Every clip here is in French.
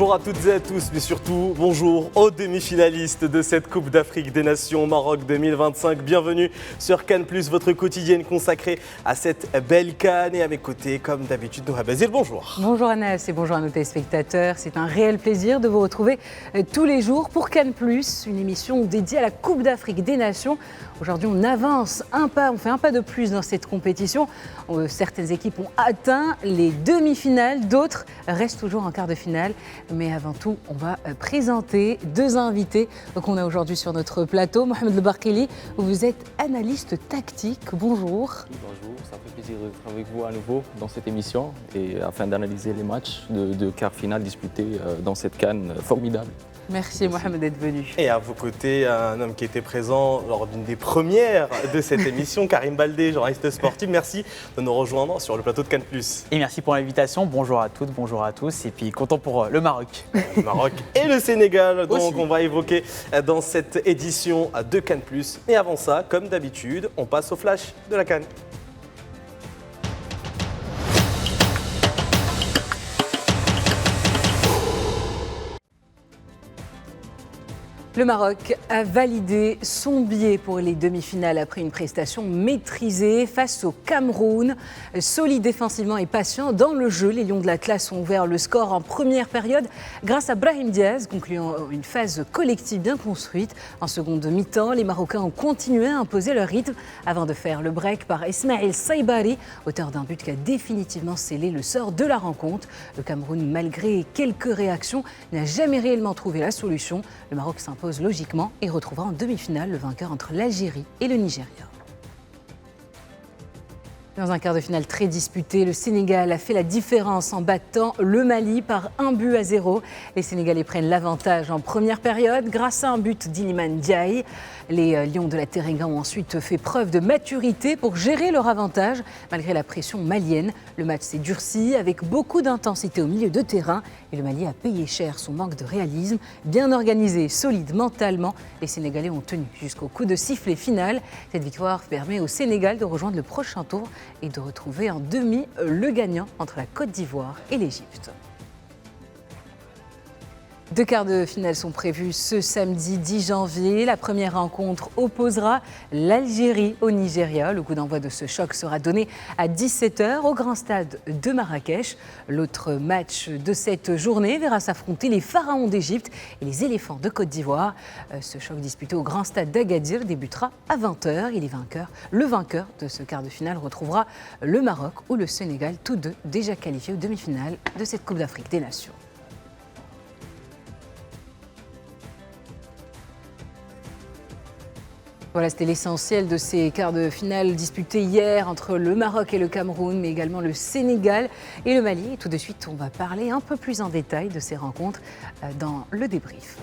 Bonjour à toutes et à tous, mais surtout bonjour aux demi-finalistes de cette Coupe d'Afrique des Nations Maroc 2025. Bienvenue sur Cannes+, votre quotidienne consacrée à cette belle CAN. Et à mes côtés, comme d'habitude, Noha Basile, bonjour. Bonjour Anas et bonjour à nos téléspectateurs. C'est un réel plaisir de vous retrouver tous les jours pour Cannes+, une émission dédiée à la Coupe d'Afrique des Nations. Aujourd'hui, on avance un pas, on fait un pas de plus dans cette compétition. Certaines équipes ont atteint les demi-finales, d'autres restent toujours en quart de finale. Mais avant tout, on va présenter deux invités qu'on a aujourd'hui sur notre plateau. Mohamed El Barkili, vous êtes analyste tactique. Bonjour. Bonjour, ça fait plaisir d'être avec vous à nouveau dans cette émission et afin d'analyser les matchs de quart finale disputés dans cette CAN formidable. Merci Mohamed d'être venu. Et à vos côtés, un homme qui était présent lors d'une des premières de cette émission, Karim Baldé, journaliste sportif. Merci de nous rejoindre sur le plateau de Cannes+. Et merci pour l'invitation. Bonjour à toutes, bonjour à tous. Et puis content pour le Maroc. Le Maroc et le Sénégal, donc Aussi. on va évoquer dans cette édition de Cannes+. Et avant ça, comme d'habitude, on passe au flash de la CAN. Le Maroc a validé son billet pour les demi-finales après une prestation maîtrisée face au Cameroun. Solide défensivement et patient dans le jeu, les Lions de l'Atlas ont ouvert le score en première période grâce à Brahim Diaz, concluant une phase collective bien construite. En seconde mi-temps, les Marocains ont continué à imposer leur rythme avant de faire le break par Ismaël Saibari, auteur d'un but qui a définitivement scellé le sort de la rencontre. Le Cameroun, malgré quelques réactions, n'a jamais réellement trouvé la solution. Le Maroc s'impose logiquement et retrouvera en demi-finale le vainqueur entre l'Algérie et le Nigeria. Dans un quart de finale très disputé, le Sénégal a fait la différence en battant le Mali par 1-0. Les Sénégalais prennent l'avantage en première période grâce à un but d'Iliman Ndiaye. Les Lions de la Teranga ont ensuite fait preuve de maturité pour gérer leur avantage malgré la pression malienne. Le match s'est durci avec beaucoup d'intensité au milieu de terrain et le Mali a payé cher son manque de réalisme. Bien organisé, solide mentalement, les Sénégalais ont tenu jusqu'au coup de sifflet final. Cette victoire permet au Sénégal de rejoindre le prochain tour et de retrouver en demi le gagnant entre la Côte d'Ivoire et l'Égypte. Deux quarts de finale sont prévus ce samedi 10 janvier. La première rencontre opposera l'Algérie au Nigeria. Le coup d'envoi de ce choc sera donné à 17h au Grand Stade de Marrakech. L'autre match de cette journée verra s'affronter les Pharaons d'Égypte et les Éléphants de Côte d'Ivoire. Ce choc disputé au Grand Stade d'Agadir débutera à 20h. Et le vainqueur de ce quart de finale retrouvera le Maroc ou le Sénégal, tous deux déjà qualifiés aux demi-finales de cette Coupe d'Afrique des Nations. Voilà, c'était l'essentiel de ces quarts de finale disputés hier entre le Maroc et le Cameroun, mais également le Sénégal et le Mali. Et tout de suite, on va parler un peu plus en détail de ces rencontres dans le débrief.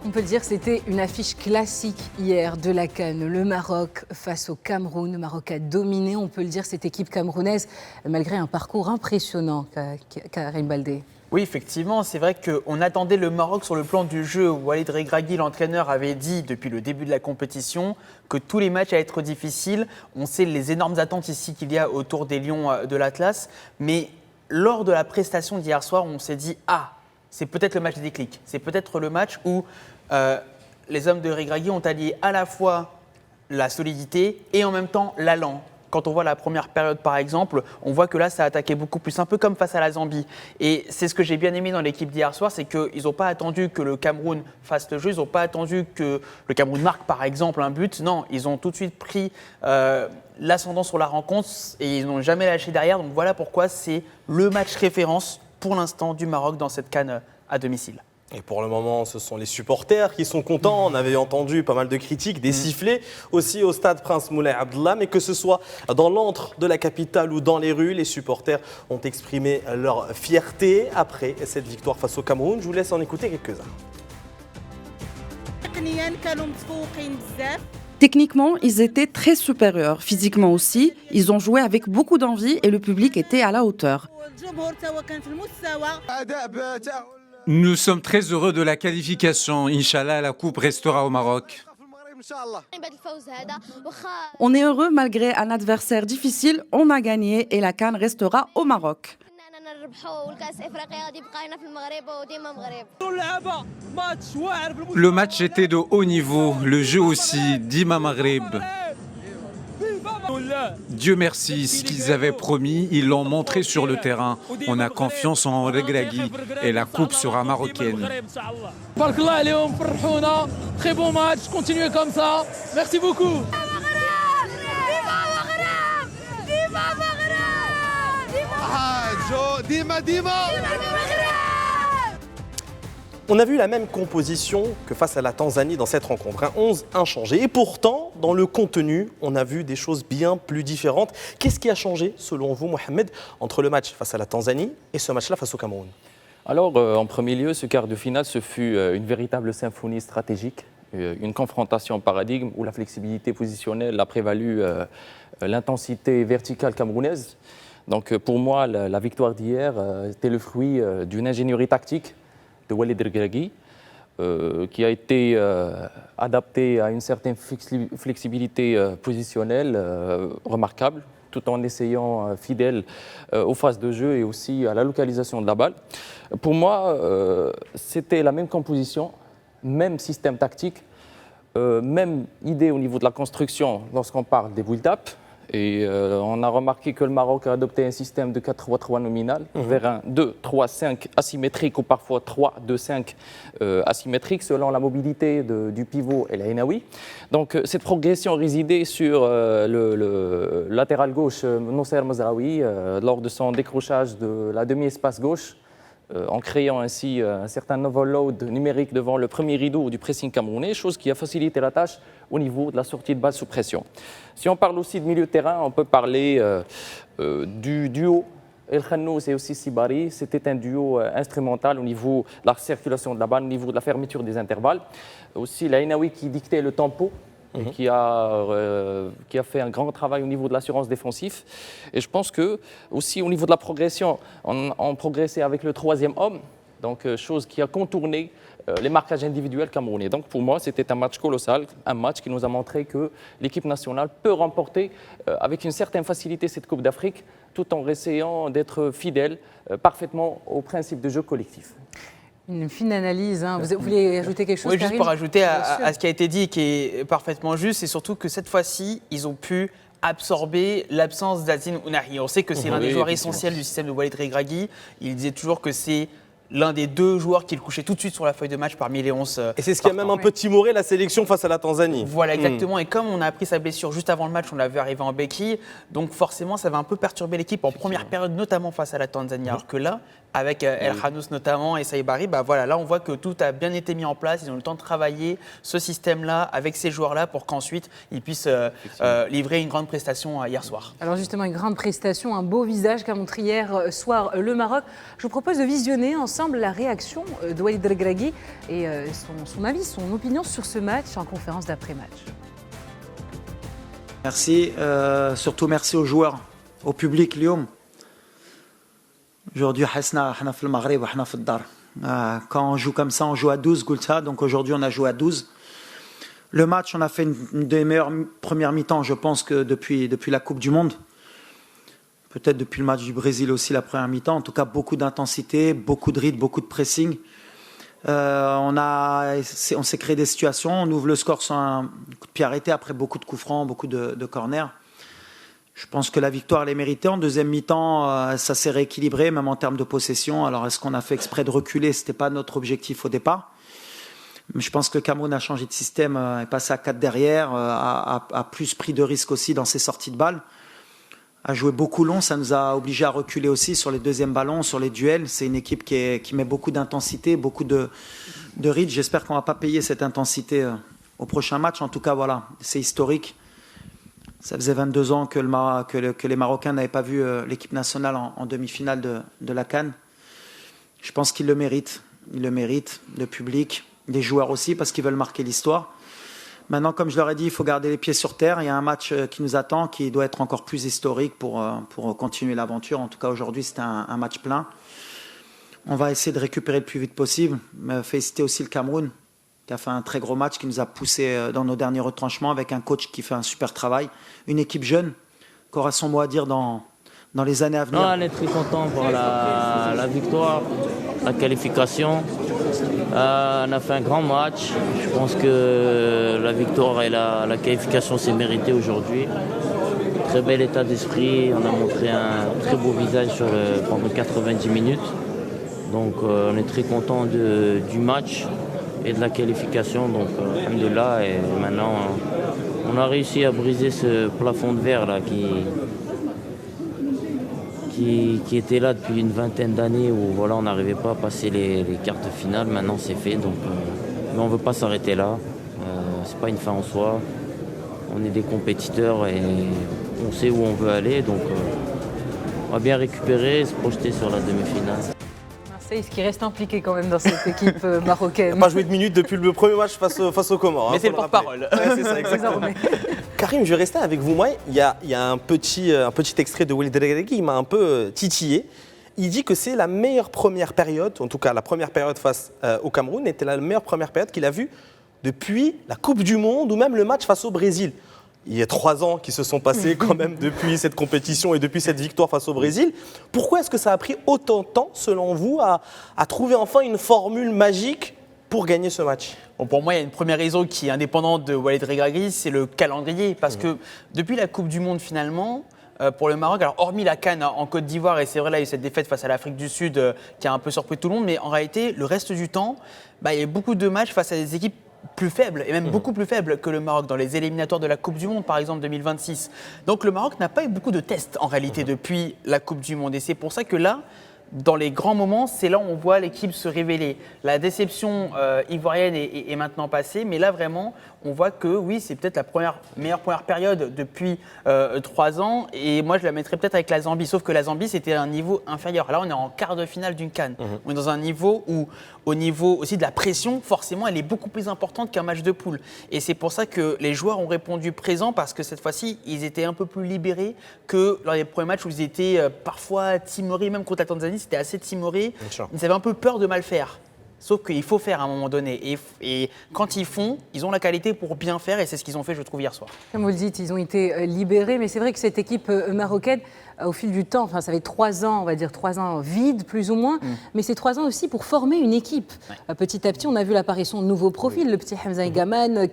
On peut le dire, c'était une affiche classique hier de la CAN. Le Maroc face au Cameroun. Le Maroc a dominé, on peut le dire, cette équipe camerounaise, malgré un parcours impressionnant, Karim Baldé. Oui, effectivement, c'est vrai qu'on attendait le Maroc sur le plan du jeu. Walid Regragui, l'entraîneur, avait dit depuis le début de la compétition que tous les matchs allaient être difficiles. On sait les énormes attentes ici qu'il y a autour des Lions de l'Atlas. Mais lors de la prestation d'hier soir, on s'est dit « Ah, c'est peut-être le match des déclics. C'est peut-être le match où les hommes de Regragui ont allié à la fois la solidité et en même temps l'allant. Quand on voit la première période, par exemple, on voit que là, ça a attaqué beaucoup plus, un peu comme face à la Zambie. Et c'est ce que j'ai bien aimé dans l'équipe d'hier soir, c'est qu'ils n'ont pas attendu que le Cameroun fasse le jeu, ils n'ont pas attendu que le Cameroun marque, par exemple, un but. Non, ils ont tout de suite pris l'ascendant sur la rencontre et ils n'ont jamais lâché derrière. Donc voilà pourquoi c'est le match référence pour l'instant du Maroc dans cette CAN à domicile. Et pour le moment, ce sont les supporters qui sont contents. On avait entendu pas mal de critiques, des sifflets aussi au stade Prince Moulay Abdallah. Mais que ce soit dans l'antre de la capitale ou dans les rues, les supporters ont exprimé leur fierté après cette victoire face au Cameroun. Je vous laisse en écouter quelques-uns. Techniquement, ils étaient très supérieurs. Physiquement aussi, ils ont joué avec beaucoup d'envie et le public était à la hauteur. Nous sommes très heureux de la qualification. Inch'Allah, la coupe restera au Maroc. On est heureux malgré un adversaire difficile, on a gagné et la CAN restera au Maroc. Le match était de haut niveau, le jeu aussi, Dima Maghreb. Dieu merci, ce qu'ils avaient promis, ils l'ont montré sur le terrain. On a confiance en Regragui et la coupe sera marocaine. Très bon match, continuez comme ça. Merci beaucoup. On a vu la même composition que face à la Tanzanie dans cette rencontre, un 11 inchangé. Et pourtant, dans le contenu, on a vu des choses bien plus différentes. Qu'est-ce qui a changé, selon vous, Mohamed, entre le match face à la Tanzanie et ce match-là face au Cameroun? Alors, en premier lieu, ce quart de finale, ce fut une véritable symphonie stratégique, une confrontation paradigme où la flexibilité positionnelle a prévalu l'intensité verticale camerounaise. Donc, pour moi, la victoire d'hier était le fruit d'une ingénierie tactique de Walid Regragui, qui a été adapté à une certaine flexibilité positionnelle remarquable, tout en essayant fidèle aux phases de jeu et aussi à la localisation de la balle. Pour moi, c'était la même composition, même système tactique, même idée au niveau de la construction lorsqu'on parle des build-up. Et on a remarqué que le Maroc a adopté un système de 4-3-3 nominal vers un 2-3-5 asymétrique ou parfois 3-2-5 asymétrique selon la mobilité du pivot et la Henaoui. Donc cette progression résidait sur le latéral gauche Nosser Mazraoui lors de son décrochage de la demi-espace gauche, en créant ainsi un certain overload numérique devant le premier rideau du pressing camerounais, chose qui a facilité la tâche au niveau de la sortie de balle sous pression. Si on parle aussi de milieu de terrain, on peut parler du duo El Khannous et aussi Sibari. C'était un duo instrumental au niveau de la circulation de la balle, au niveau de la fermeture des intervalles. Aussi la Henaoui qui dictait le tempo. Et qui a fait un grand travail au niveau de l'assurance défensive. Et je pense que aussi au niveau de la progression, on progressait avec le troisième homme, donc chose qui a contourné les marquages individuels camerounais. Donc pour moi, c'était un match colossal, un match qui nous a montré que l'équipe nationale peut remporter avec une certaine facilité cette Coupe d'Afrique, tout en essayant d'être fidèle parfaitement au principe de jeu collectif. Une fine analyse. Hein. Vous voulez ajouter quelque chose? Oui, juste pour ajouter à ce qui a été dit, qui est parfaitement juste, c'est surtout que cette fois-ci, ils ont pu absorber l'absence d'Azine Ounahi. On sait que c'est l'un des joueurs essentiels du système de Walid Regragui. Il disait toujours que c'est l'un des deux joueurs qu'il couchait tout de suite sur la feuille de match parmi les 11. Et c'est ce qui a même un peu timoré la sélection face à la Tanzanie. Voilà, exactement. Et comme on a appris sa blessure juste avant le match, on l'a vu arriver en béquille. Donc forcément, ça va un peu perturber l'équipe en première période, notamment face à la Tanzanie. Alors que là, avec El Khannous notamment et Saïbari, voilà, là on voit que tout a bien été mis en place. Ils ont eu le temps de travailler ce système-là avec ces joueurs-là pour qu'ensuite ils puissent livrer une grande prestation hier soir. Alors justement, une grande prestation, un beau visage qu'a montré hier soir le Maroc. Je vous propose de visionner ensemble la réaction de Walid Regragui et son avis, son opinion sur ce match en conférence d'après-match. Merci, surtout merci aux joueurs, au public اليوم. Aujourd'hui, احنا في المغرب واحنا في الدار. Quand on joue comme ça, on joue à 12 قلتها, donc aujourd'hui on a joué à 12. Le match, on a fait une des meilleures premières mi-temps, je pense, que depuis la Coupe du Monde. Peut-être depuis le match du Brésil aussi, la première mi-temps. En tout cas, beaucoup d'intensité, beaucoup de rythme, beaucoup de pressing. On s'est créé des situations. On ouvre le score sur un coup de pied arrêté après beaucoup de coups francs, beaucoup de corners. Je pense que la victoire, elle est méritée. En deuxième mi-temps, ça s'est rééquilibré, même en termes de possession. Alors, est-ce qu'on a fait exprès de reculer? Ce n'était pas notre objectif au départ. Mais je pense que Cameroun a changé de système, est passé à 4 derrière, a plus pris de risques aussi dans ses sorties de balles. A joué beaucoup long, ça nous a obligés à reculer aussi sur les deuxièmes ballons, sur les duels. C'est une équipe qui met beaucoup d'intensité, beaucoup de rythme. J'espère qu'on ne va pas payer cette intensité au prochain match. En tout cas, voilà, c'est historique. Ça faisait 22 ans que les Marocains n'avaient pas vu l'équipe nationale en demi-finale de la CAN. Je pense qu'ils le méritent. Ils le méritent, le public, les joueurs aussi, parce qu'ils veulent marquer l'histoire. Maintenant, comme je leur ai dit, il faut garder les pieds sur terre. Il y a un match qui nous attend, qui doit être encore plus historique pour continuer l'aventure. En tout cas, aujourd'hui, c'était un match plein. On va essayer de récupérer le plus vite possible. Féliciter aussi le Cameroun, qui a fait un très gros match, qui nous a poussé dans nos derniers retranchements, avec un coach qui fait un super travail, une équipe jeune, qui aura son mot à dire dans les années à venir. Non, on est très content pour la victoire, la qualification. On a fait un grand match. Je pense que la victoire et la qualification s'est méritée aujourd'hui. Très bel état d'esprit. On a montré un très beau visage pendant 90 minutes. Donc on est très content du match et de la qualification. Donc alhamdoulilah, et maintenant on a réussi à briser ce plafond de verre là qui était là depuis une vingtaine d'années où voilà, on n'arrivait pas à passer les quarts de finale. Maintenant c'est fait, donc mais on ne veut pas s'arrêter là. C'est pas une fin en soi. On est des compétiteurs et on sait où on veut aller, donc on va bien récupérer et se projeter sur la demi-finale. Marseille, ce qui reste impliqué quand même dans cette équipe marocaine. Il n'a pas joué de minutes depuis le premier match face aux Comores. Mais c'est le porte-parole. Ouais, c'est ça, exactement. Karim, je vais rester avec vous. Moi, il y a un petit extrait de Walid Regragui qui m'a un peu titillé. Il dit que c'est la meilleure première période, en tout cas la première période face au Cameroun, était la meilleure première période qu'il a vue depuis la Coupe du Monde ou même le match face au Brésil. Il y a 3 ans qui se sont passés quand même depuis cette compétition et depuis cette victoire face au Brésil. Pourquoi est-ce que ça a pris autant de temps, selon vous, à trouver enfin une formule magique pour gagner ce match? Bon, pour moi, il y a une première raison qui est indépendante de Walid Regragui, c'est le calendrier. Parce que depuis la Coupe du Monde, finalement, pour le Maroc, alors hormis la CAN en Côte d'Ivoire, et c'est vrai, là, il y a eu cette défaite face à l'Afrique du Sud qui a un peu surpris tout le monde, mais en réalité, le reste du temps, il y a beaucoup de matchs face à des équipes plus faible, et même beaucoup plus faible que le Maroc dans les éliminatoires de la Coupe du Monde, par exemple 2026. Donc le Maroc n'a pas eu beaucoup de tests en réalité depuis la Coupe du Monde, et c'est pour ça que là, dans les grands moments, c'est là où on voit l'équipe se révéler. La déception ivoirienne est maintenant passée, mais là vraiment, on voit que oui, c'est peut-être la meilleure première période depuis 3 ans, et moi je la mettrais peut-être avec la Zambie, sauf que la Zambie c'était un niveau inférieur. Là on est en quart de finale d'une CAN. On est dans un niveau où, au niveau aussi de la pression, forcément elle est beaucoup plus importante qu'un match de poule. Et c'est pour ça que les joueurs ont répondu présent, parce que cette fois-ci, ils étaient un peu plus libérés que lors des premiers matchs où ils étaient parfois timorés, même contre la Tanzanie, c'était assez timoré. Ils avaient un peu peur de mal faire. Sauf qu'il faut faire à un moment donné. Et quand ils font, ils ont la qualité pour bien faire, et c'est ce qu'ils ont fait, je trouve, hier soir. Comme vous le dites, ils ont été libérés, mais c'est vrai que cette équipe marocaine, au fil du temps, enfin ça fait 3 ans, on va dire 3 ans vides, plus ou moins, mais c'est 3 ans aussi pour former une équipe. Petit à petit, on a vu l'apparition de nouveaux profils, le petit Hamza Egaman,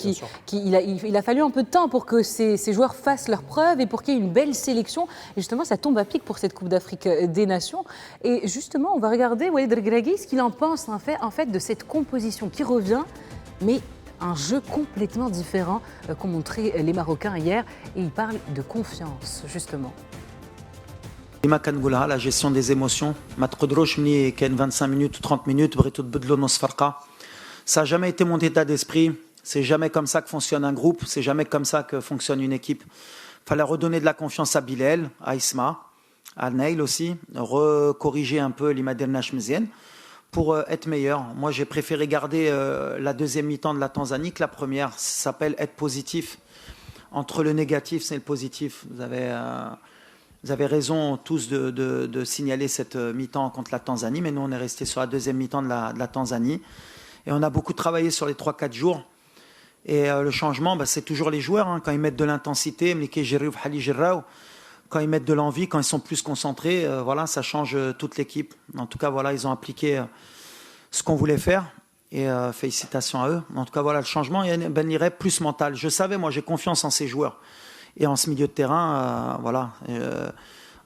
il a fallu un peu de temps pour que ces joueurs fassent leurs preuves et pour qu'il y ait une belle sélection. Et justement, ça tombe à pic pour cette Coupe d'Afrique des Nations. Et justement, on va regarder Walid Regragui, ce qu'il en pense en fait de cette composition qui revient, mais un jeu complètement différent qu'ont montré les Marocains hier. Et il parle de confiance, justement. La gestion des émotions. Ma tqodroch mni ken 25 minutes ou 30 minutes, bghito tbedlo nos farqa. Ça n'a jamais été mon état d'esprit. C'est jamais comme ça que fonctionne un groupe. C'est jamais comme ça que fonctionne une équipe. Fallait redonner de la confiance à Bilal, à Isma, à Neil aussi, recorriger un peu l'Imadernash Mzien pour être meilleur. Moi, j'ai préféré garder la deuxième mi-temps de la Tanzanie que la première. Ça s'appelle être positif. Entre le négatif, c'est le positif. Vous avez raison tous de signaler cette mi-temps contre la Tanzanie, mais nous, on est resté sur la deuxième mi-temps de la Tanzanie. Et on a beaucoup travaillé sur les 3-4 jours. Et le changement, c'est toujours les joueurs. Quand ils mettent de l'intensité, quand ils mettent de l'envie, quand ils sont plus concentrés, voilà, ça change toute l'équipe. En tout cas, voilà, ils ont appliqué ce qu'on voulait faire. Et félicitations à eux. En tout cas, voilà, le changement, Ben Liré, plus mental. Je savais, moi, j'ai confiance en ces joueurs. Et en ce milieu de terrain, voilà.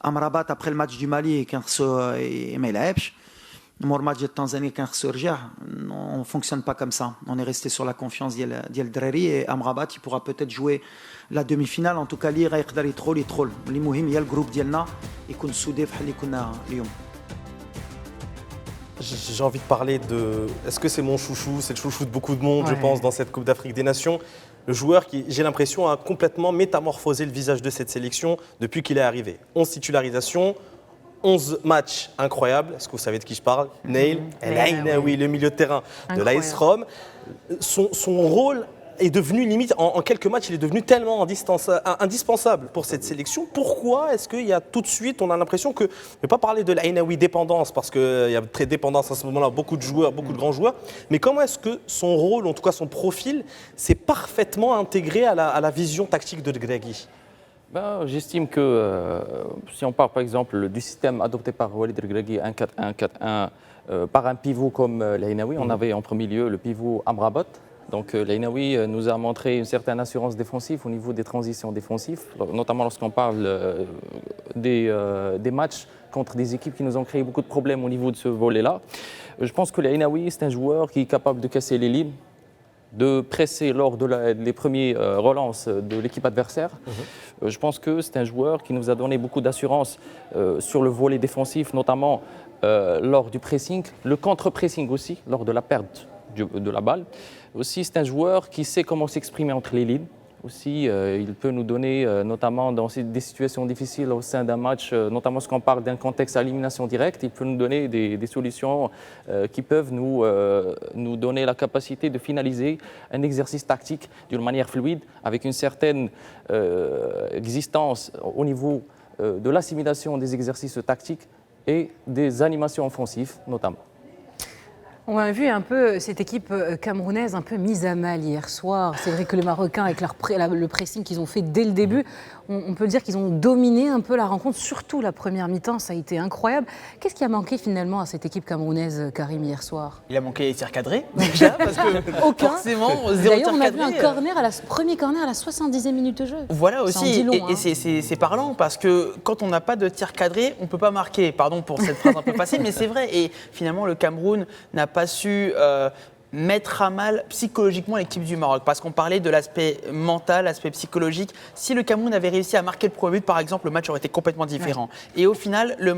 Amrabat, après le match du Mali, et Melaebch, le match de Tanzanie, on ne fonctionne pas comme ça. On est resté sur la confiance d'El Dreri, et Amrabat, il pourra peut-être jouer la demi-finale. En tout cas, il y a le groupe d'Yelna, et qu'on soudé, J'ai envie de parler de... Est-ce que c'est mon chouchou? C'est le chouchou de beaucoup de monde, je pense, dans cette Coupe d'Afrique des Nations. Le joueur qui, j'ai l'impression, a complètement métamorphosé le visage de cette sélection depuis qu'il est arrivé. 11 titularisations, 11 matchs incroyables. Est-ce que vous savez de qui je parle? Neil El Ainaoui, le milieu de terrain de l'AS Rome. Son rôle est devenu limite, en quelques matchs, il est devenu tellement indispensable pour cette sélection. Pourquoi est-ce qu'il y a tout de suite, on a l'impression que, je ne vais pas parler de l'Ainaoui dépendance, parce qu'il y a très dépendance à ce moment-là, beaucoup de joueurs, beaucoup de grands joueurs, mais comment est-ce que son rôle, en tout cas son profil, s'est parfaitement intégré à la vision tactique de Regragui? J'estime que si on parle par exemple du système adopté par Walid Regragui 1-4-1, 4-1, par un pivot comme l'Ainaoui, on avait en premier lieu le pivot Amrabat. Donc l'Ainaoui nous a montré une certaine assurance défensive au niveau des transitions défensives, notamment lorsqu'on parle des matchs contre des équipes qui nous ont créé beaucoup de problèmes au niveau de ce volet-là. Je pense que l'Ainaoui, c'est un joueur qui est capable de casser les lignes, de presser lors des premiers relances de l'équipe adversaire. Je pense que c'est un joueur qui nous a donné beaucoup d'assurance sur le volet défensif, notamment lors du pressing, le contre-pressing aussi, lors de la perte de la balle. Aussi, c'est un joueur qui sait comment s'exprimer entre les lignes. Aussi, il peut nous donner, notamment dans des situations difficiles au sein d'un match, notamment lorsqu'on parle d'un contexte à élimination directe, il peut nous donner des solutions qui peuvent nous donner la capacité de finaliser un exercice tactique d'une manière fluide, avec une certaine existence au niveau de l'assimilation des exercices tactiques et des animations offensives, notamment. On a vu un peu cette équipe camerounaise un peu mise à mal hier soir. C'est vrai que les Marocains, avec le pressing qu'ils ont fait dès le début, on peut dire qu'ils ont dominé un peu la rencontre, surtout la première mi-temps, ça a été incroyable. Qu'est-ce qui a manqué finalement à cette équipe camerounaise, Karim, hier soir? Il a manqué les tirs cadrés, déjà, parce que aucun. Forcément, zéro D'ailleurs, tir on a vu cadré. un premier corner à la 70e minute de jeu. Voilà aussi, et c'est parlant, parce que quand on n'a pas de tir cadré, on ne peut pas marquer. Pardon pour cette phrase un peu facile, mais c'est vrai. Et finalement, le Cameroun n'a pas su mettre à mal psychologiquement l'équipe du Maroc, parce qu'on parlait de l'aspect mental, l'aspect psychologique. Si le Cameroun avait réussi à marquer le premier but, par exemple, le match aurait été complètement différent. Ouais. Et au final, le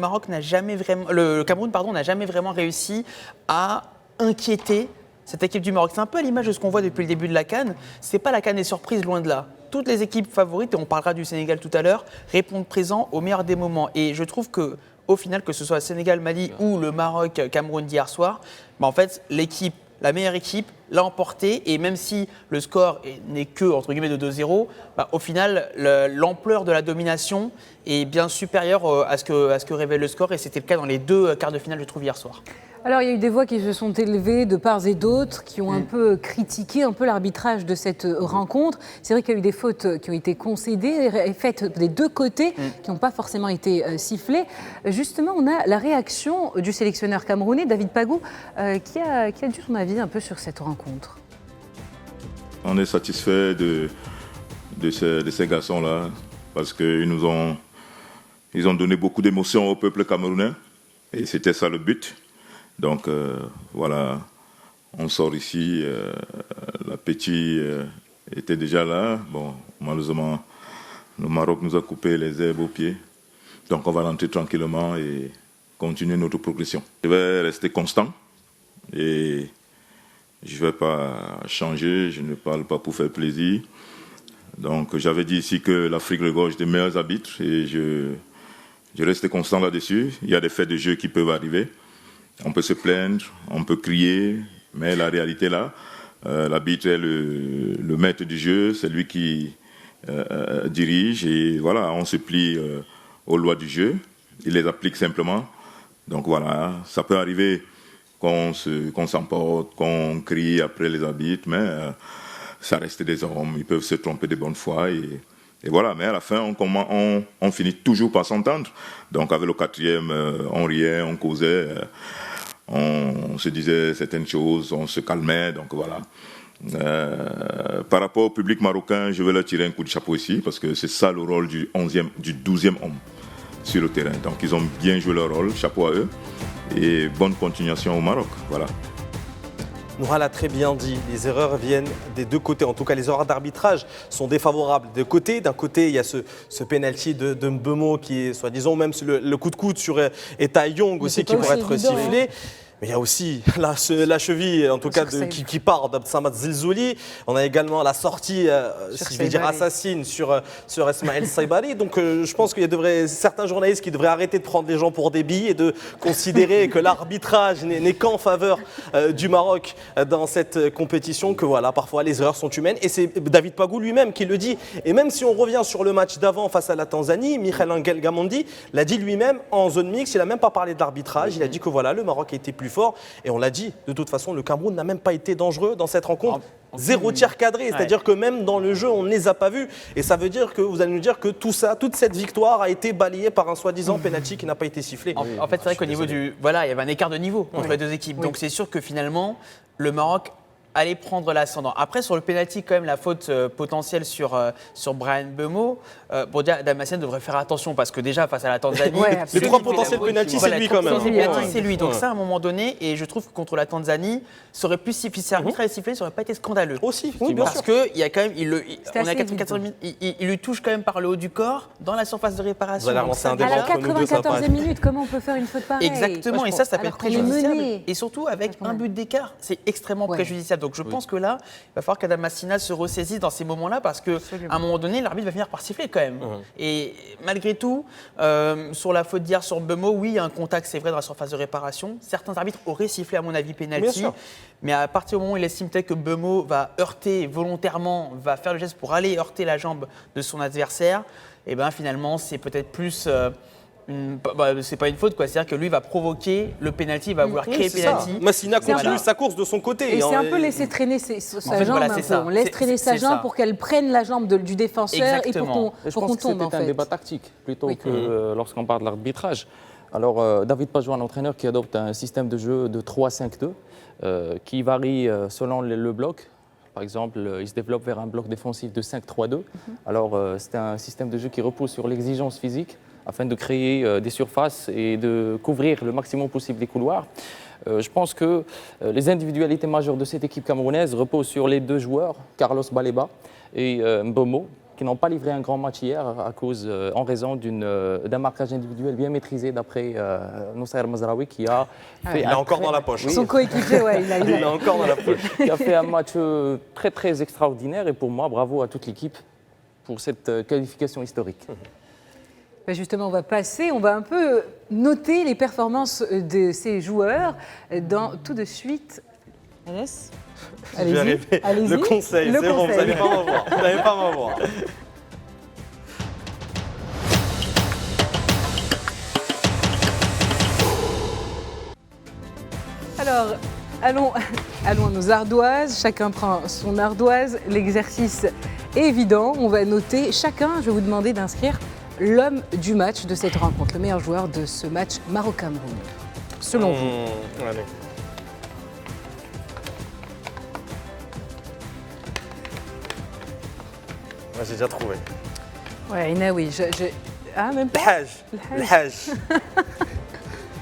Cameroun n'a jamais vraiment réussi à inquiéter cette équipe du Maroc. C'est un peu à l'image de ce qu'on voit depuis le début de la CAN. C'est pas la CAN des surprises, loin de là. Toutes les équipes favorites, et on parlera du Sénégal tout à l'heure, répondent présents au meilleur des moments. Et je trouve que au final, que ce soit Sénégal, Mali ou le Maroc, Cameroun d'hier soir, en fait, la meilleure équipe l'a emporté. Et même si le score n'est que, entre guillemets, de 2-0, au final, l'ampleur de la domination est bien supérieure à ce que révèle le score. Et c'était le cas dans les deux quarts de finale, je trouve, hier soir. Alors, il y a eu des voix qui se sont élevées de part et d'autre, qui ont un peu critiqué un peu l'arbitrage de cette rencontre. C'est vrai qu'il y a eu des fautes qui ont été concédées, faites des deux côtés, qui n'ont pas forcément été sifflées. Justement, on a la réaction du sélectionneur camerounais, David Pagou, qui a dit son avis un peu sur cette rencontre. On est satisfait de ces garçons-là, parce qu'ils ils ont donné beaucoup d'émotions au peuple camerounais, et c'était ça le but. Donc voilà, on sort ici, l'appétit était déjà là. Bon, malheureusement, le Maroc nous a coupé les herbes aux pieds. Donc on va rentrer tranquillement et continuer notre progression. Je vais rester constant et je ne vais pas changer, je ne parle pas pour faire plaisir. Donc j'avais dit ici que l'Afrique regorge des meilleurs arbitres et je reste constant là-dessus. Il y a des faits de jeu qui peuvent arriver. On peut se plaindre, on peut crier, mais la réalité là, l'arbitre est le maître du jeu, c'est lui qui dirige et voilà, on se plie aux lois du jeu, il les applique simplement. Donc voilà, ça peut arriver qu'on s'emporte, qu'on crie après les arbitres, mais ça reste des hommes, ils peuvent se tromper de bonne foi et voilà, mais à la fin, on finit toujours par s'entendre. Donc avec le quatrième, on riait, on causait, on se disait certaines choses, on se calmait, donc voilà. Par rapport au public marocain, je vais leur tirer un coup de chapeau ici, parce que c'est ça le rôle du 12e homme sur le terrain. Donc ils ont bien joué leur rôle, chapeau à eux, et bonne continuation au Maroc, voilà. Noura l'a très bien dit, les erreurs viennent des deux côtés. En tout cas, les erreurs d'arbitrage sont défavorables des côtés. D'un côté, il y a ce penalty de Mbeumo qui est, soi-disant, même le coup de coude sur Eta Young aussi qui pourrait être sifflé. Mais il y a aussi la cheville, en tout cas, qui part d'Abdsamad Zilzouli. On a également la sortie, si je vais dire assassine, sur Esmaël Saibari. Donc je pense qu'il y a certains journalistes qui devraient arrêter de prendre les gens pour des billes et de considérer que l'arbitrage n'est qu'en faveur du Maroc dans cette compétition, que voilà, parfois les erreurs sont humaines. Et c'est David Pagou lui-même qui le dit. Et même si on revient sur le match d'avant face à la Tanzanie, Michael Angel Gamondi l'a dit lui-même en zone mixte. Il n'a même pas parlé de l'arbitrage. Il a dit que voilà, le Maroc a été plus fort. Et on l'a dit, de toute façon, le Cameroun n'a même pas été dangereux dans cette rencontre. 0 tir cadré, c'est-à-dire que même dans le jeu, on ne les a pas vus. Et ça veut dire que vous allez nous dire que tout ça, toute cette victoire a été balayée par un soi-disant penalty qui n'a pas été sifflé. En fait, c'est vrai qu'au niveau voilà, il y avait un écart de niveau entre les deux équipes. Donc c'est sûr que finalement, le Maroc allait prendre l'ascendant. Après, sur le penalty, quand même, la faute potentielle sur Brahim Mbeumo, Damascène devrait faire attention parce que déjà, face à la Tanzanie, les 3 potentiels penalty, c'est lui quand même. C'est lui. Donc ça, à un moment donné, et je trouve que contre la Tanzanie, ça aurait pu siffler. Si l'arbitre avait sifflé, ça n'aurait pas été scandaleux. Aussi, oui, bien sûr. Parce qu'il y a quand même, il lui touche quand même par le haut du corps dans la surface de réparation. À la 94e minute, comment on peut faire une faute pareille? Exactement, et ça peut être préjudiciable. Et surtout, avec un but d'écart, c'est extrêmement préjudiciable. Donc je pense que là, il va falloir qu'Adam Massina se ressaisisse dans ces moments-là parce qu'à un moment donné, l'arbitre va finir par siffler quand même. Et malgré tout, sur la faute d'hier sur Mbeumo, oui, il y a un contact, c'est vrai, dans la surface de réparation. Certains arbitres auraient sifflé, à mon avis, penalty. Mais à partir du moment où il estime peut-être que Mbeumo va heurter volontairement, va faire le geste pour aller heurter la jambe de son adversaire, et bien finalement, c'est peut-être plus... c'est pas une faute, quoi. C'est-à-dire que lui va provoquer le penalty, il va vouloir créer le penalty. Massina continue sa course de son côté. Et c'est un peu laisser traîner sa jambe. On laisse traîner sa jambe pour qu'elle prenne la jambe du défenseur. Exactement. Et pour qu'on tombe, en fait. C'est un débat tactique plutôt que lorsqu'on parle de l'arbitrage. Alors, David Pagou, un entraîneur qui adopte un système de jeu de 3-5-2 qui varie selon le bloc. Par exemple, il se développe vers un bloc défensif de 5-3-2. Alors, c'est un système de jeu qui repose sur l'exigence physique afin de créer des surfaces et de couvrir le maximum possible les couloirs. Je pense que les individualités majeures de cette équipe camerounaise reposent sur les 2 joueurs, Carlos Baleba et Mbeumo, qui n'ont pas livré un grand match hier en raison d'un marquage individuel bien maîtrisé d'après Noussair Mazraoui qui a fait il est encore dans la poche. Son coéquipier, il est encore dans la poche. Qui a fait un match très très extraordinaire et pour moi, bravo à toute l'équipe pour cette qualification historique. Justement, on va un peu noter les performances de ces joueurs tout de suite. Allez-y. Le conseil, c'est bon, vous n'allez pas m'avoir. Vous n'allez pas m'avoir. Alors, allons à nos ardoises. Chacun prend son ardoise. L'exercice est évident. On va noter chacun. Je vais vous demander d'inscrire l'homme du match de cette rencontre, le meilleur joueur de ce match Maroc-Cameroun, selon vous. Allez. Moi, j'ai déjà trouvé. Ouais, Inaoui, Ah, même pas. Le Hajj.